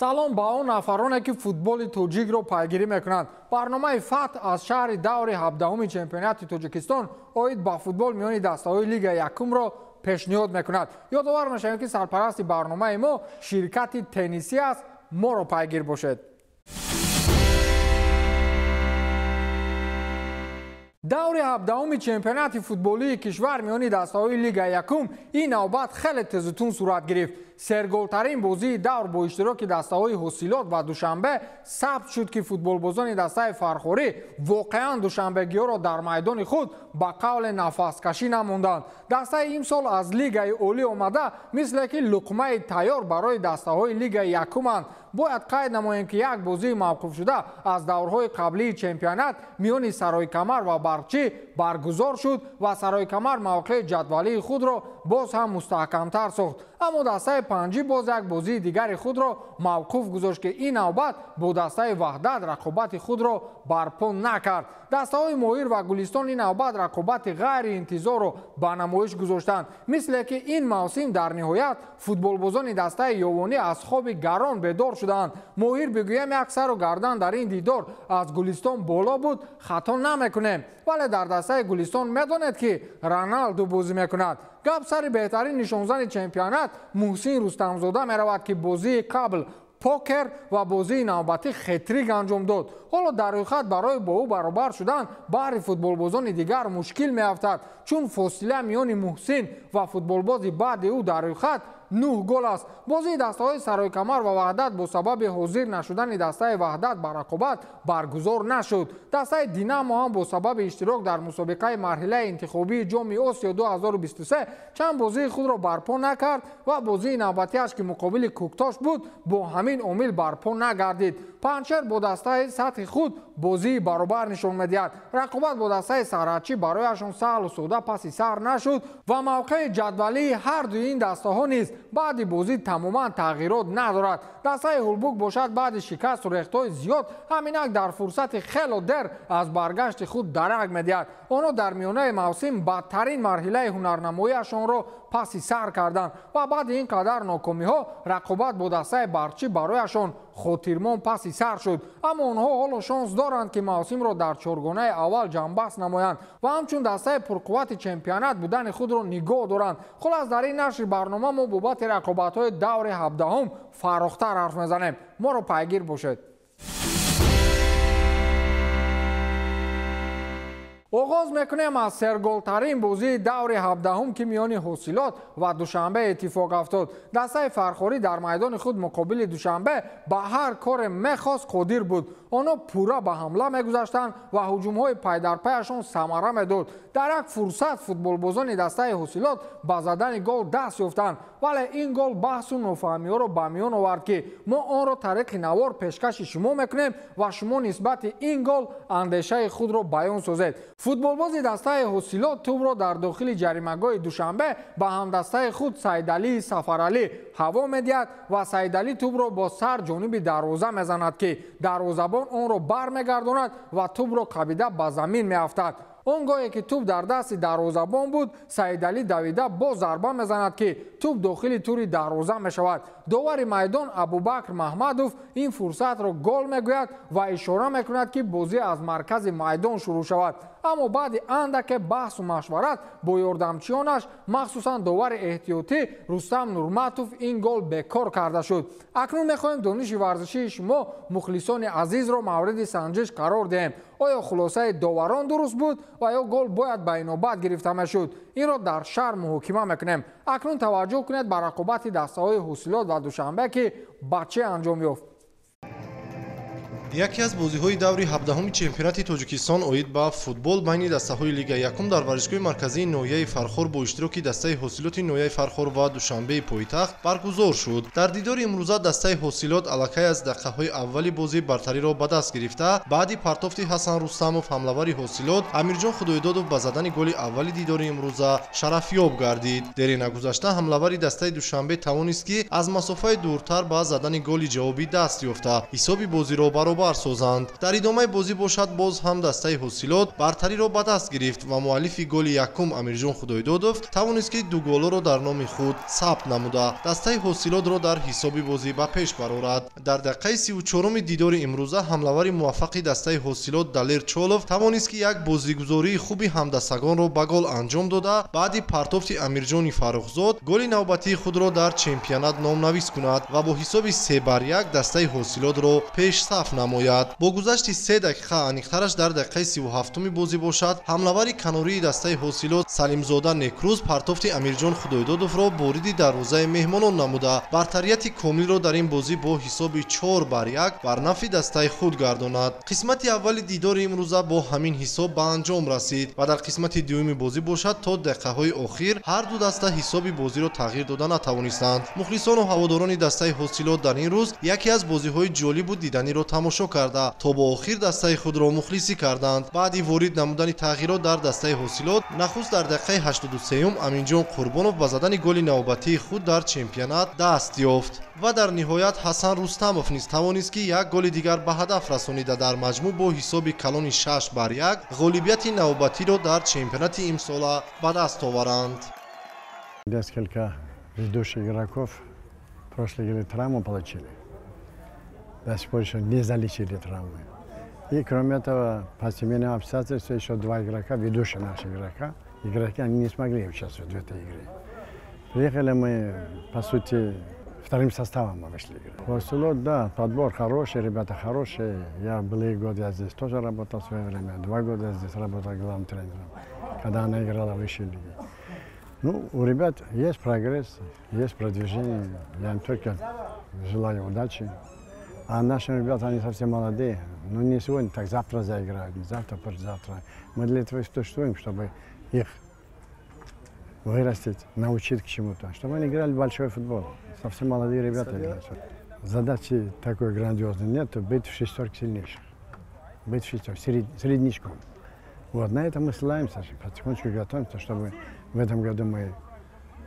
سلام با اون نفرانی که فوتبال توجیک رو پیگیری میکنند. برنامه فتح از شهر دور 17 چمپیونات تاجیکستان اوید با فوتبال میانی دسته‌های لیگ یکم رو پیشنهاد میکند. یادآور میشویم که سرپرست برنامه ما شرکت تنیسی است. ما رو پیگیر باشید. دور 17 چمپیونات فوتبالی کشور میانی دسته‌های لیگ یکم این نوبت خیلی تیزتون صورت گرفت. سرگلترین بازی دور با اشتراک دسته‌های حاصلات و دوشنبه ثبت شد که فوتبالبازان دسته فرخوری واقعا دوشنبه‌گی‌ها را در میدان خود با قول نفس‌کشی نموندند. دسته امسال از لیگ عالی آمده مثل که لقمه تیار برای دسته‌های لیگ یکم. باید قید نماییم که یک بازی موقوف شده از دورهای قبلی چمپیونات میان سرایکمر و برچی برگزار شد و سرایکمر موقع جدولی خود را باز هم مستحکمتر ساخت. اما دسته پنجی باز یک بازی دیگر خود را موقوف گذاشت که این نوبت با دسته وحدت رقابت خود را برپا نکرد. دسته های ماهیر و گلستان این نوبت رقابت غیر انتظار را به نمایش گذاشتند، مثل که این موسم در نهایت فوتبالبازان دسته یوانی از خواب گران بیدار شدند. ماهیر بگویم یک سر و گردن در این دیدار از گلستان بالا بود، خطا نمیکنیم، ولی در دسته گلستان میداند که رونالدو بازی میکند. گپ سر بهترین نشانزن چمپیونات محسن رستمزاده می رود که بازی قبل پوکر و بازی نوبتی خطریک انجام داد. حالا در حقیقت برای با او برابر شدن برای فوتبالبازان دیگر مشکل می افتد، چون فاصله میان محسن و فوتبالبازی بعد او در حقیقت 9 گل است. بازی دسته‌های سرایکمر و وحدت با سبب حاضر نشدن دسته وحدت بر رقابت برگزار نشد. دسته دینامو هم با سبب اشتراک در مسابقه مرحله انتخابی جام آسیا 2023 چند بازی خود را برپا نکرد و بازی نوبتیش که مقابل کوکتاش بود با همین عامل برپا نگردید. پنچر با دسته سطح خود بازی برابر نشان می‌دهد. رقابت با دسته سرحدچی برایشان سهل و ساده پس سر نشد و موقع جدولی هر دو این دسته‌ها نیز بعد بازی تماما تغییرات ندارد. دسته هولبوک باشد بعد شکست و ریخت‌های زیاد همینک در فرصت خیلی در از برگشت خود درنگ می‌دهد. آنها در میانه موسم بدترین مرحله هنرنمایی‌شان را پس سر کردند و بعد این قدر ناکامی‌ها رقابت با دسته برچی برایشان خاطرمان پس سر شد. اما آنها حالا شانس دارند که موسم را در چهارگانه اول جنبست نمایند و همچون دسته پرقوت چمپیونات بودن خود را نگاه دارند. خلاص در این نشر برنامه ما بابت رقابت‌های دور 17 فراختر حرف میزنیم. ما را پیگیر باشید. آغاز میکنیم از سرگلترین بازی دور 17 که میان حاصلات و دوشنبه اتفاق افتاد. دسته فرخوری در میدان خود مقابل دوشنبه به هر کار میخواست قادر بود. آنها پورا به حمله میگذاشتند و هجوم‌های پای در پایشان ثمره میداد. در یک فرصت فوتبالبازان دسته حاصلات به زدن گل دست یافتند، ولی این گل بحث و نافهمی‌ها را به میان آورد که ما آن را طریق نوار پیشکش شما میکنیم و شما نسبت این گل اندیشه خود را بیان سازید. فوتبالباز دسته حاصلات توپ را در داخل جریمه‌گاه دوشنبه به همدسته خود سیدعلی سفرعلی هوا می‌دهد و سیدعلی توپ را با سر جانب دروازه می‌زند که دروازه‌بان آن را برمیگرداند و توپ را قبیده به زمین می‌افتد. آنگاهی که توپ در دست دروازه‌بان بود، سیدعلی دویده با ضربه می‌زند که توپ داخل تور دروازه می‌شود. داور میدان ابوبکر محمدوف این فرصت را گل می‌گوید و اشاره می‌کند که بازی از مرکز میدان شروع شود. اما بعد اندک بحث و مشورت با یاردمچیانش مخصوصا داور احتیاطی رستم نورمتوف این گل بیکار کرده شد. اکنون می‌خواهیم دانش ورزشی شما مخلصان عزیز را مورد سنجش قرار دهیم. آیا خلاصه داوران درست بود و یا گل باید به اینابت گرفته میشد؟ این را در شهر محاکمه میکنیم. اکنون توجه کنید به رقابت دسته‌های حاصلات و دوشنبه که بچه انجام یافت. یکی از بازی‌های دور 17 چمپیونات تاجیکستان اوید با فوتبال بین دسته‌های لیگ یکم در ورزشگاه مرکزی نویه فرخور با اشتراک دسته حاصلات نویه فرخور و دوشنبه پایتخت برگزار شد. در دیدار امروزه دسته حاصلات الکی از دقیقه‌های اولی بازی برتری را به دست گرفته بعد پرتافت حسن رستموف حمله‌ور حاصلات امیرجان خدایدادوف با زدن گل اولی دیدار امروزه شرفیاب گردید. در نگذشته حمله‌ور دسته دوشنبه توانست که از مسافت دورتر با زدن گل جوابی دست یافته حساب بازی را برابر баробар созанд. Дар идомаи бозӣ бошад боз ҳам дастаи ҳосилот бартариро ба даст гирифт ва муаллифи голи якум Амирҷон Худоидодов тавонист ки ду голоро дар номи худ сабт намуда дастаи ҳосилотро дар ҳисоби бозӣ ба пеш барорад. Дар дақиқаи 34-уми дидори имрӯза ҳамлавари муваффақи дастаи ҳосилот Далер Чолов тавонист ки як бозигузории хуби ҳамдастагонро ба гол анҷом дода баъди партофти Амирҷони Фаррухзод голи навбатии худро дар чемпионат номнавис кунад ва бо ҳисоби 3-1 дастаи ҳосилотро пешсаф намояд. Бо гузашти 3 дақиқа аниқтараш дар дақиқаи 37-уми бозӣ бошад ҳамлавари канории дастаи ҳосилот Салимзода Некрӯз партофти Амирҷон Худоидодовро бориди дарвозаи меҳмонон намуда бартарияти комилро дар ин бозӣ бо ҳисоби 4-1 бар нафи дастаи худ гардонад. қисмати аввали дидори имрӯза бо ҳамин ҳисоб ба анҷом расид ва дар қисмати дуюми бозӣ бошад то дақиқаҳои охир ҳар ду даста ҳисоби бозиро тағйир дода натавонистанд. мухлисону ҳаводорони дастаи ҳосилот дар ин рӯз яке аз бозиҳои ҷолибу диданиро тамошо карда то бо охир дастаи худро мухлисӣ карданд. баъди ворид намудани тағйирот дар дастаи ҳосилот нахуст дар дақиқаи 83-ум Аминҷон Қурбонов ба задани голи навбатии худ дар чемпионат даст ёфт ва дар ниҳоят Ҳасан Рустамов низ тавонист ки як голи дигар ба ҳадаф расонида дар маҷмӯъ бо ҳисоби калони 6-1 ғолибияти навбатиро дар чемпионати имсола ба даст оваранд. Несколько ведущих игроков в прошлой игре травму получили. До сих пор еще не залечили травмы. И кроме этого, по семейным обстоятельствам еще 2 игрока, ведущие наши игроки, они не смогли участвовать в этой игре. Приехали мы, по сути, вторым составом мы вышли играть. Ҳосилот, да, подбор хороший, ребята хорошие. Я былые годы я здесь тоже работал в свое время. 2 года я здесь работал главным тренером, когда она играла в высшей лиге. Ну, у ребят есть прогресс, есть продвижение. Я им только желаю удачи. А наши ребята, они совсем молодые. Ну, не сегодня, так завтра заиграют, не завтра, послезавтра. Мы для этого и существуем, чтобы их вырастить, научить к чему-то. Чтобы они играли в большой футбол. Совсем молодые ребята играют. Задачи такой грандиозной нет, быть в шестерке сильнейших. Быть в шестерке, среднячком. Вот, на это мы ссылаемся, потихонечку готовимся, чтобы в этом году мы,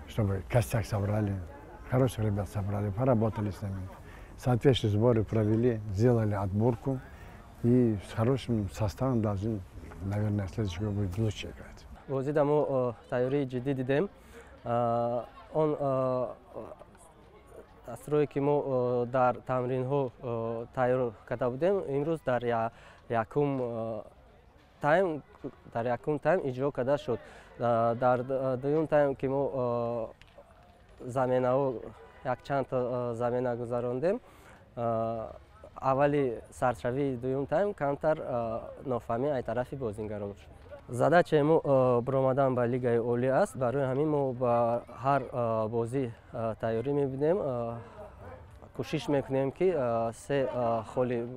чтобы костяк собрали, хороших ребят собрали, поработали с ними. Соответствующие сборы провели, сделали отборку и с хорошим составом должны, наверное, следующий год будет лучше играть. Бозидаму тайёрии ҷиддӣ дидем. Он настройки мо дар тамринҳо тайёр карда будем. Имрӯз дар якум тайм иҷро карда шуд. Дар дуюм тайм ки мо заминаҳо якчанд замина гузарондем. аввали саршавии дуюм тайм камтар нофаҳмӣ аз тарафи бозингарон шуд. задачаи мо баромадан ба лигаи олӣ аст. Барои ҳамин мо ба ҳар бозӣ тайёрӣ мебинем. кӯшиш мекунем ки се холи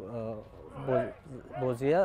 бозия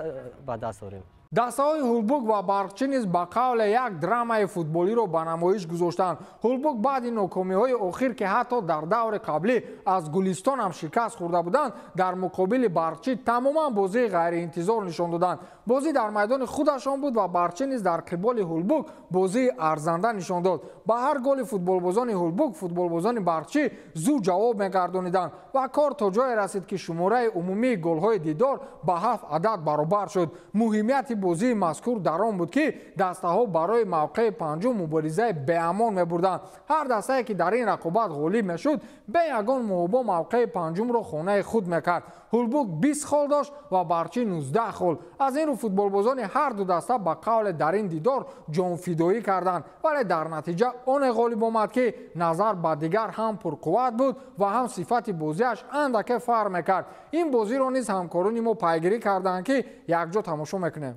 ба даст орем. дастаҳои ҳулбук ва барқчӣ низ ба қавле як драмаи футболиро ба намоиш гузоштанд. ҳулбук баъди нокомиҳои охир ки ҳатто дар даври қаблӣ аз Гулистон ҳам шикаст хӯрда буданд, дар муқобили барқчӣ тамоман бозии ғайриинтизор нишон доданд. бозӣ дар майдони худашон буд ва барқчӣ низ дар қиболи ҳулбук бозии арзанда нишон дод. ба ҳар голи футболбозони ҳулбук футболбозони барқчӣ зуд ҷавоб мегардониданд ва кор то ҷое расид ки шумораи умумии голҳои дидор ба 7 адад баробар шуд. муҳимияти бозии мазкур дар он буд ки дастаҳо барои мавқеи панҷум муборизаи беамон мебурданд. ҳар дастае ки дар ин рақобат ғолиб мешуд бе ягон муҳобо мавқеи панҷумро хонаи худ мекард. ҳулбук 20 хол дошт ва барқчӣ 19 хол. аз ин рӯ футболбозони ҳар ду даста ба қавле дар ин дидор ҷонфидоӣ карданд, вале дар натиҷа оне ғолиб омад ки назар ба дигар ҳам пурқувват буд ва ҳам сифати бозиаш андаке фарқ мекард. ин бозиро низ ҳамкорони мо пайгирӣ карданд ки якҷо тамошо мекунем.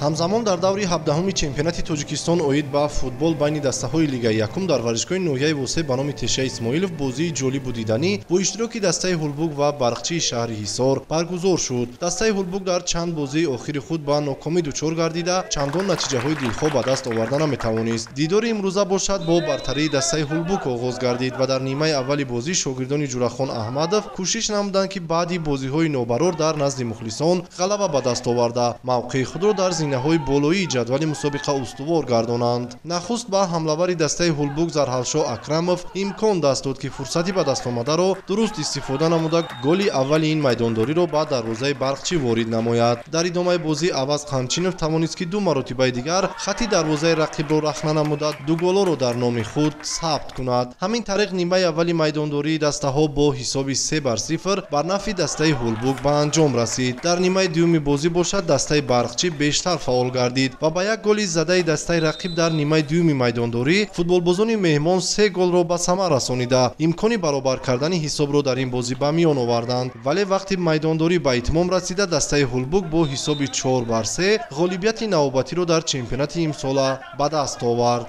ҳамзамон дар даври 17-уми чемпионати Тоҷикистон оид ба футбол байни дастаҳои Лигаи якум дар варзишгоҳи ноҳияи Восеб ба номи Теша Исмоилов бозии ҷолибу диданӣ бо иштироки дастаи ҳулбук ва барқчии шаҳри Ҳисор баргузор шуд. дастаи ҳулбук дар чанд бозии охири худ ба нокомӣ дучор гардида, чандон натиҷаҳои дилхоҳ ба даст оварда наметавонист. дидори имрӯза бошад бо бартарии дастаи ҳулбук оғоз гардид ва дар нимаи аввали бозӣ шогирдони Ҷурахон Аҳмадов кӯшиш намуданд ки баъди бозиҳои нобарор дар назди мухлисон ғалаба ба даст оварда мавқеи худро дар зинаҳои болоии ҷадвали мусобиқа устувор гардонанд. нахуст ба ҳамлавари дастаи ҳулбук Зарҳалшо Акрамов имкон даст дод ки фурсати ба дастомадаро дуруст истифода намуда голи аввали ин майдондориро ба дарвозаи Барқчӣ ворид намояд. дар идомаи бозӣ Аваз Қамчинов тавонист ки ду маротибаи дигар хатти дарвозаи рақибро рахна намуда ду голоро дар номи худ сабт кунад. ҳамин тариқ нимаи аввали майдондории дастаҳо бо ҳисоби 3-0 бар нафи дастаи ҳулбук ба анҷом расид. дар нимаи дуюми бозӣ бошад дастаи Барқчӣ бештар фаъол гардид ва ба як голи задаи дастаи рақиб дар нимаи дуюми майдондорӣ футболбозони меҳмон 3 голро ба самар расонида имкони баробар кардани ҳисобро дар ин бозӣ ба миён оварданд. вале вақти майдондорӣ ба итмом расида дастаи ҳулбук бо ҳисоби 4-3 ғолибияти навобатиро дар чемпионати имсола ба даст овард.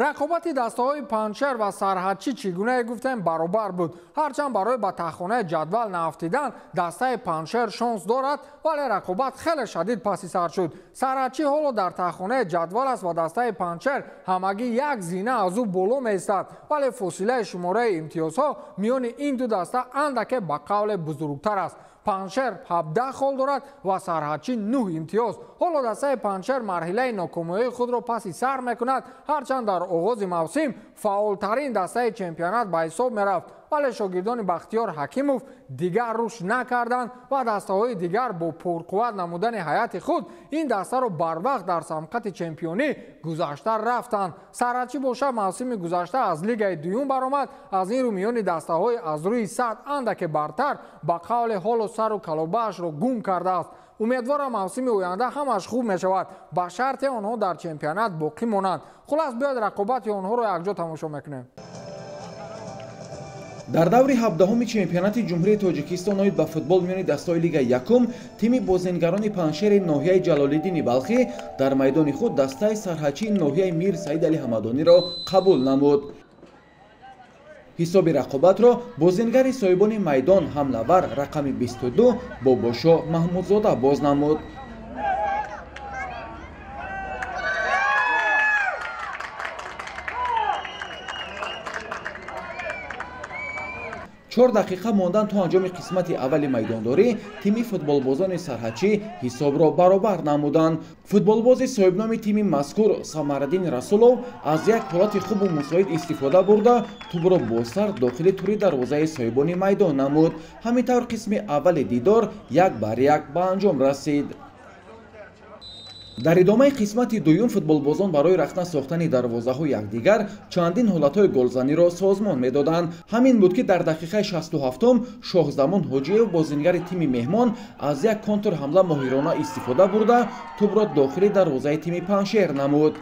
рақобати дастаҳои Панҷшер ва Сарҳадчӣ чӣ гуна гуфтем баробар буд. ҳарчанд барои ба тахонаи ҷадвал нафтидан дастаи Панҷшер шонс дорад, вале рақобат хеле шадид паси сар шуд. Сарҳадчӣ ҳоло дар тахонаи ҷадвал аст ва дастаи Панҷшер ҳамагӣ як зина аз ӯ боло меистад, вале фосилаи шумораи имтиёзҳо миёни ин ду даста андаке ба қавле бузургтар аст. Панҷшер 17 хол дорад ва Сарҳадчӣ 9 имтиёз. ҳоло дастаи Панҷшер марҳилаи нокомиёии худро паси сар мекунад, ҳарчанд дар оғози мавсим фаъолтарин дастаи чемпионат ба ҳисоб мерафт, вале шогирдони Бахтиёр Ҳакимов дигар рушд накарданд ва дастаҳои дигар бо пурқувват намудани ҳайати худ ин дастаро барвақт дар самқати чемпионӣ гузашта рафтанд. Сарҳадчӣ бошад мавсими гузашта аз лигаи дуюм баромад, аз ин рӯ миёни дастаҳои аз рӯи сатҳ андаке бартар ба қавле ҳолу сару калобаашро гум кардааст. умедворам мавсими оянда ҳамаш хуб мешавад, ба шарте онҳо дар чемпионат боқӣ монанд. хулас биёед рақобати онҳоро якҷо тамошо мекунем. дар даври 17-уми чемпионати ҷумҳурии Тоҷикистон оид ба футбол миёни дастаҳои лигаи якум тими бозингарони Панҷшери ноҳияи Ҷалолиддини Балхӣ дар майдони худ дастаи Сарҳадчии ноҳияи Мир Саид Али Ҳамадониро қабул намуд. ҳисоби рақобатро бозингари соҳибони майдон ҳамлавар рақами 22 Бобошо Маҳмудзода боз намуд. 4 дақиқа мондан то анҷоми қисмати аввали майдондорӣ тими футболбозони Сарҳадчӣ ҳисобро баробар намуданд. футболбози соҳибноми тими мазкур Самараддин Расулов аз як ҳолати хубу мусоид истифода бурда тӯбро бо сар дохили тури дарвозаи соҳибони майдон намуд. ҳамин тавр қисми аввали дидор 1-1 ба анҷом расид. дар идомаи қисмати дуюм футболбозон барои рахна сохтани дарвозаҳои якдигар чандин ҳолатҳои голзаниро созмон медоданд. ҳамин буд ки дар дақиқаи 67-ум Шоҳзамон Ҳоҷиев бозингари тими меҳмон аз як контрҳамла моҳирона истифода бурда тӯбро дохили дарвозаи тими Панҷшер намуд.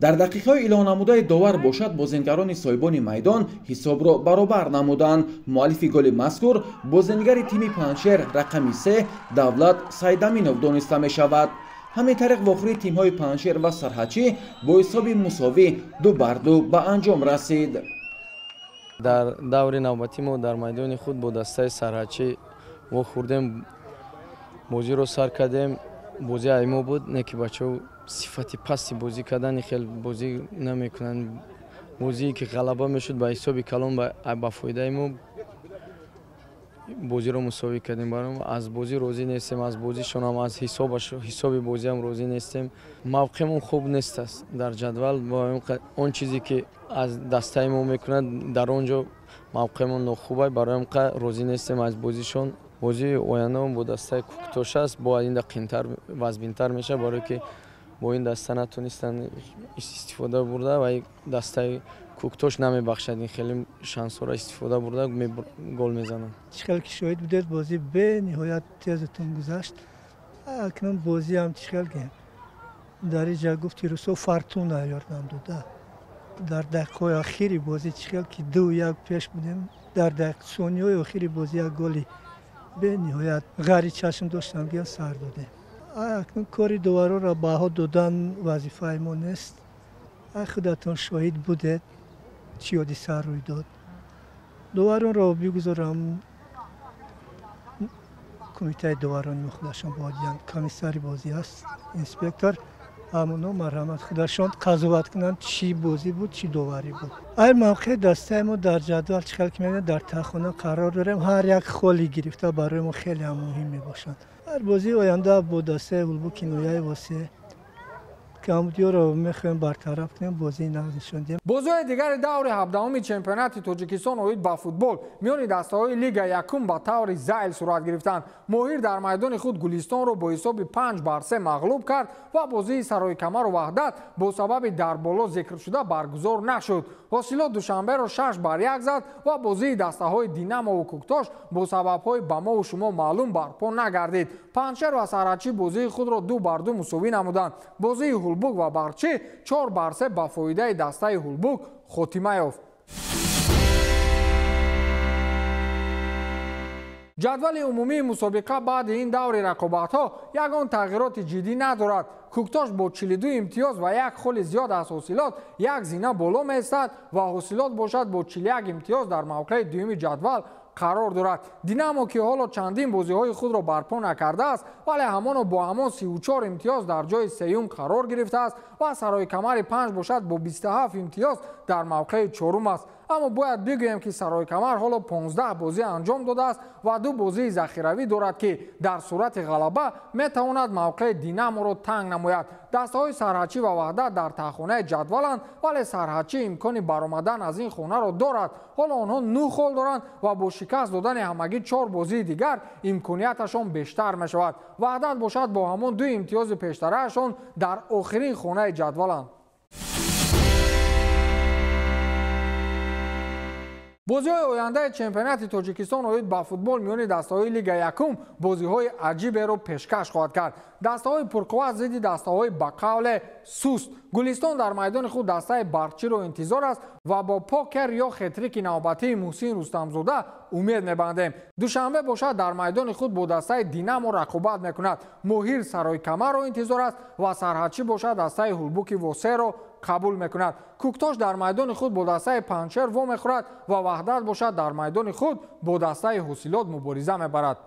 дар дақиқаҳои эълон намудаи довар бошад бозингарони соҳибони майдон ҳисобро баробар намуданд. муаллифи голи мазкур бозингари тими Панҷшер рақами 3 Давлат Сайдаминов дониста мешавад. ҳамин тариқ вохӯрии тимҳои Панҷшер ва Сарҳадчӣ бо ҳисоби мусовӣ 2-2 ба анҷом расид. дар даври навбатӣ мо дар майдони худ бо дастаи Сарҳадчӣ вохӯрдем, бозиро сар кардем. бозӣ аймо буд, не ки бачаҳо сифати пасти бозӣ кардани хел бозӣ намекунанд. бозие ки ғалаба мешуд ба ҳисоби калон ба фоидаи мо бозиро мусовӣ кардем. баром аз бозӣ розӣ нестем, аз бозишонам аз ҳисоби бозиам розӣ нестем. мавқеъмон хуб нест аст дар ҷадвал. он чизе ки аз дастаи мо мекунад дар он ҷо мавқеъмон нохуб аст. бароям розӣ нестем аз бозишон. бозии ояндаам бо дастаи Куктош аст, бо ин қимтар вазбинтар мешавад, барое ки бо ин даста натонистанд истифода бурда ва дастаи Куктош намебахшад ин хеле шансҳоро истифода бурда гол мезананд. чӣ хел ки шоҳид будед бозӣ бениҳоят тезатон гузашт. акнун бозиам чӣ хел ки дар ин ҷа гуфти Русо Фортуна ёрдам дода. дар дақиқаҳои охири бозӣ чӣ хел ки 2-1 пеш будем, дар сониҳои охири бозӣ як голи бениҳоят ғари чашм доштам ки сар додем. акнун кори довароро баҳо додан вазифаи мо нест. худатон шоҳид будед чӣ ҳодиса рӯй дод. доваронро бигузорам кумитаи доварони мухлашон бодиянд. комиссари бозӣ аст, инспектор همونو مرحمت خداشون قضاوت کنن چی بازی بود چی دواری بود. این موقع دسته ما در جدول چخل که میگن در تخونه قرار داریم هر یک خالی گرفته برای ما خیلی هم مهم میباشند. هر بازی آینده با دسته هولبوک نویای واسه کامودیو رو میخوایم برطرف کنیم بازی نشون دیم. بازی دیگر دور 17 چمپیونات تاجیکستان اوید با فوتبال میان دسته‌های لیگ یکم با طور زایل صورت گرفتند. موهیر در میدان خود گلستان رو با حساب 5-3 مغلوب کرد و بازی سرای کمر و وحدت با سبب در بالا ذکر شده برگزار نشد. حاصلات دوشنبه رو 6-1 زد و بازی دسته‌های دینامو و کوکتاش با سبب‌های به ما و شما معلوم برپا نگردید. پنچر و سرحچی بازی خود را 2-2 مساوی نمودند. بازی هولبوک و برچی 4-3 با فایده دسته هولبوک خاتمه یافت. جدول عمومی مسابقه بعد این دور رقابت‌ها یگان تغییرات جدی ندارد. کوکتاش با 42 امتیاز و یک خل زیاد از حاصلات یک زینه بالا می‌ایستد و حاصلات باشد با 41 امتیاز در موقع دوم جدول قرار دارد. دینامو که حالا چندین بازی‌های خود را برپا نکرده است ولی همان با همان 34 امتیاز در جای سوم قرار گرفته است و سرای کمر 5 باشد با 27 امتیاز در موقع چهارم است. اما باید بگویم که سرای کمر حالا 15 بازی انجام داده است و 2 بازی ذخیروی دارد که در صورت غلبه میتواند موقع دینامو را تنگ نماید. دسته‌های سرحچی و وحدت در تخونه جدولند ولی سرحچی امکان برآمدن از این خانه را دارد. حالا آنها 9 خال دارند و با شکست دادن همگی 4 بازی دیگر امکانیتشان بیشتر می شود. وحدت باشد با همان 2 امتیاز پیشترشان در آخرین خانه جدولند. بازی‌های آینده چمپیونات تاجیکستان اوید با فوتبال میان دسته‌های لیگ یکم بازی‌های عجیبی را پیشکش خواهد کرد. دسته‌های پرقوت ضد دسته‌های با قول سوست. گلستان در میدان خود دسته برچی را انتظار است و با پاکر یا خطریک نوبتی محسن رستمزاده امید می‌بندیم. دوشنبه باشد در میدان خود با دسته دینامو رقابت می‌کند. موهیر سرای کمر را انتظار است و سرحچی باشد دسته هولبوک واسه را قبول می‌کند. کوکتاش در میدان خود با دسته پنچر و می‌خورد و وحدت باشد در میدان خود با دسته حاصلات مبارزه می‌برد.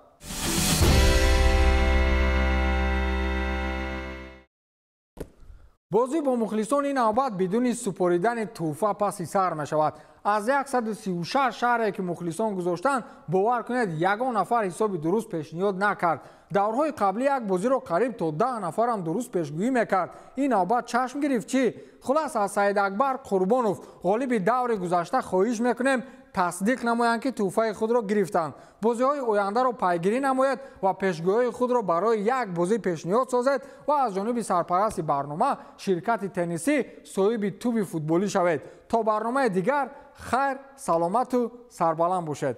بازی با مخلصان این نوبت بدون سپاریدن تحفه پس سر می شود. از 136 شهری که مخلصان گذاشتند باور کنید یگان نفر حساب درست پیشنهاد نکرد. دورهای قبلی یک بازی را قریب تا 10 نفر هم درست پیشگویی میکرد. این نوبت چشم گرفت چی؟ خلاص از سید اکبر قربانوف غالب دور گذشته خواهش میکنیم تصدیق نمایند که تحفه خود را گرفتند. بازی‌های آینده را پیگیری نماید و پیشگویی خود را برای یک بازی پیشنهاد سازید و از جانب سرپرست برنامه شرکت تنیسی صاحب توپ فوتبالی شوید. تا برنامه دیگر خیر، سلامت و سربلند باشید.